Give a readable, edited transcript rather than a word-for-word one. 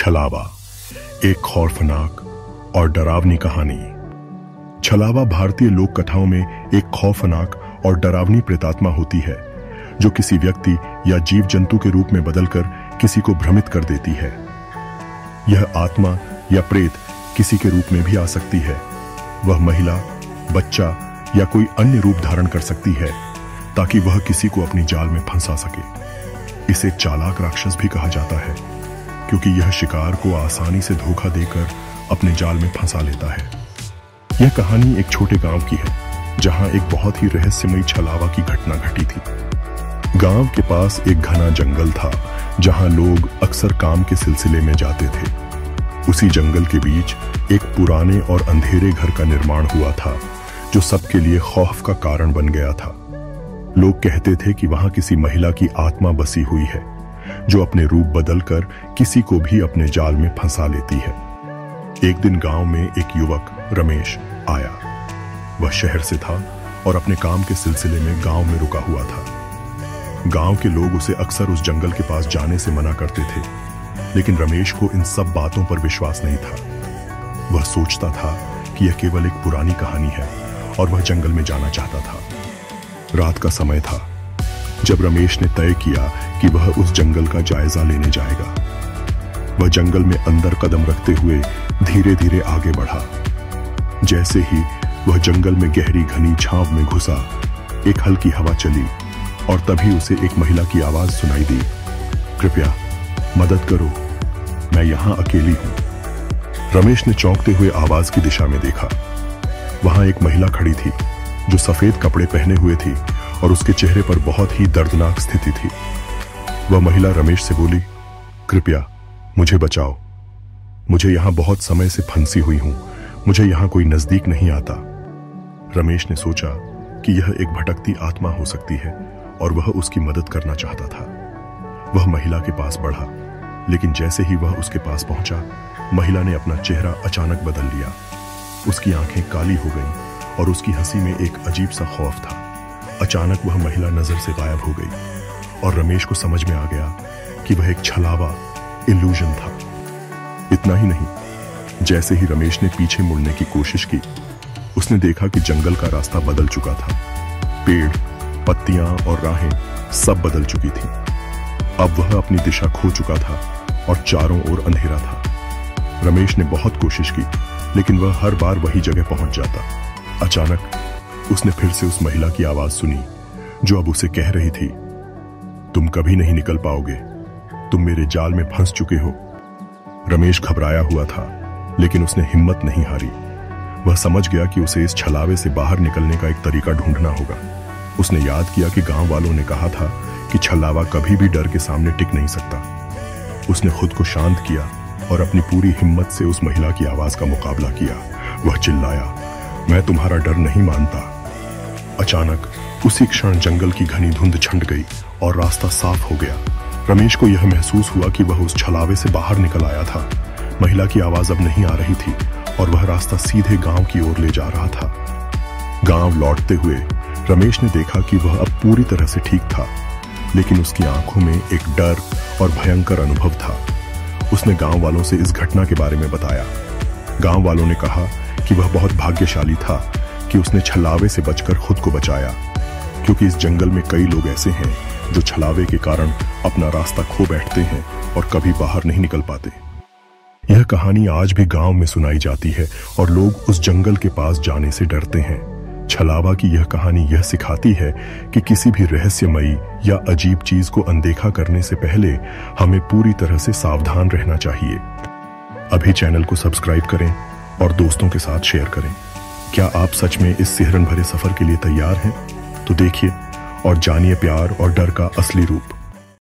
छलावा, एक खौफनाक और डरावनी कहानी। छलावा भारतीय लोक कथाओं में एक खौफनाक और डरावनी प्रेतात्मा होती है जो किसी व्यक्ति या जीव जंतु के रूप में बदलकर किसी को भ्रमित कर देती है। यह आत्मा या प्रेत किसी के रूप में भी आ सकती है। वह महिला, बच्चा या कोई अन्य रूप धारण कर सकती है ताकि वह किसी को अपनी जाल में फंसा सके। इसे चालाक राक्षस भी कहा जाता है क्योंकि यह शिकार को आसानी से धोखा देकर अपने जाल में फंसा लेता है। यह कहानी एक छोटे गांव की है जहां एक बहुत ही रहस्यमयी छलावा की घटना घटी थी। गांव के पास एक घना जंगल था जहां लोग अक्सर काम के सिलसिले में जाते थे। उसी जंगल के बीच एक पुराने और अंधेरे घर का निर्माण हुआ था जो सबके लिए खौफ का कारण बन गया था। लोग कहते थे कि वहां किसी महिला की आत्मा बसी हुई है जो अपने रूप बदलकर किसी को भी अपने जाल में फंसा लेती है। एक दिन गांव में एक युवक रमेश आया। वह शहर से था और अपने काम के सिलसिले में गांव में रुका हुआ था। गांव के लोग उसे अक्सर उस जंगल के पास जाने से मना करते थे, लेकिन रमेश को इन सब बातों पर विश्वास नहीं था। वह सोचता था कि यह केवल एक पुरानी कहानी है और वह जंगल में जाना चाहता था। रात का समय था जब रमेश ने तय किया कि वह उस जंगल का जायजा लेने जाएगा। वह जंगल में अंदर कदम रखते हुए धीरे धीरे आगे बढ़ा। जैसे ही वह जंगल में गहरी घनी छांव में घुसा, एक हल्की हवा चली और तभी उसे एक महिला की आवाज सुनाई दी, कृपया मदद करो, मैं यहां अकेली हूं। रमेश ने चौंकते हुए आवाज की दिशा में देखा। वहां एक महिला खड़ी थी जो सफेद कपड़े पहने हुए थी और उसके चेहरे पर बहुत ही दर्दनाक स्थिति थी। वह महिला रमेश से बोली, कृपया मुझे बचाओ, मुझे यहां बहुत समय से फंसी हुई हूं, मुझे यहां कोई नजदीक नहीं आता। रमेश ने सोचा कि यह एक भटकती आत्मा हो सकती है और वह उसकी मदद करना चाहता था। वह महिला के पास बढ़ा, लेकिन जैसे ही वह उसके पास पहुंचा, महिला ने अपना चेहरा अचानक बदल लिया। उसकी आंखें काली हो गईं और उसकी हंसी में एक अजीब सा खौफ था। अचानक वह महिला नजर से गायब हो गई और रमेश को समझ में आ गया कि वह एक छलावा, इल्यूजन था। इतना ही नहीं, जैसे ही रमेश ने पीछे मुड़ने की कोशिश की, उसने देखा कि जंगल का रास्ता बदल चुका था। पेड़, पत्तियां और राहें सब बदल चुकी थी। अब वह अपनी दिशा खो चुका था और चारों ओर अंधेरा था। रमेश ने बहुत कोशिश की, लेकिन वह हर बार वही जगह पहुंच जाता। अचानक उसने फिर से उस महिला की आवाज सुनी जो अब उसे कह रही थी, तुम कभी नहीं निकल पाओगे, तुम मेरे जाल में फंस चुके हो। रमेश घबराया हुआ था, लेकिन उसने हिम्मत नहीं हारी। वह समझ गया कि उसे इस छलावे से बाहर निकलने का एक तरीका ढूंढना होगा। उसने याद किया कि गांव वालों ने कहा था कि छलावा कभी भी डर के सामने टिक नहीं सकता। उसने खुद को शांत किया और अपनी पूरी हिम्मत से उस महिला की आवाज का मुकाबला किया। वह चिल्लाया, मैं तुम्हारा डर नहीं मानता। अचानक उसी क्षण जंगल की घनी धुंध छंट गई और रास्ता साफ हो गया। रमेश को यह महसूस हुआ कि वह उस छलावे से बाहर निकल आया था। महिला की आवाज अब नहीं आ रही थी और वह रास्ता सीधे गांव की ओर ले जा रहा था। गांव लौटते हुए रमेश ने देखा कि वह अब पूरी तरह से ठीक था, लेकिन उसकी आंखों में एक डर और भयंकर अनुभव था। उसने गांव वालों से इस घटना के बारे में बताया। गांव वालों ने कहा कि वह बहुत भाग्यशाली था कि उसने छलावे से बचकर खुद को बचाया, क्योंकि इस जंगल में कई लोग ऐसे हैं जो छलावे के कारण अपना रास्ता खो बैठते हैं और कभी बाहर नहीं निकल पाते। यह कहानी आज भी गांव में सुनाई जाती है और लोग उस जंगल के पास जाने से डरते हैं। छलावा की यह कहानी यह सिखाती है कि किसी भी रहस्यमयी या अजीब चीज को अनदेखा करने से पहले हमें पूरी तरह से सावधान रहना चाहिए। अभी चैनल को सब्सक्राइब करें और दोस्तों के साथ शेयर करें। क्या आप सच में इस सिहरन भरे सफर के लिए तैयार हैं? तो देखिए और जानिए प्यार और डर का असली रूप।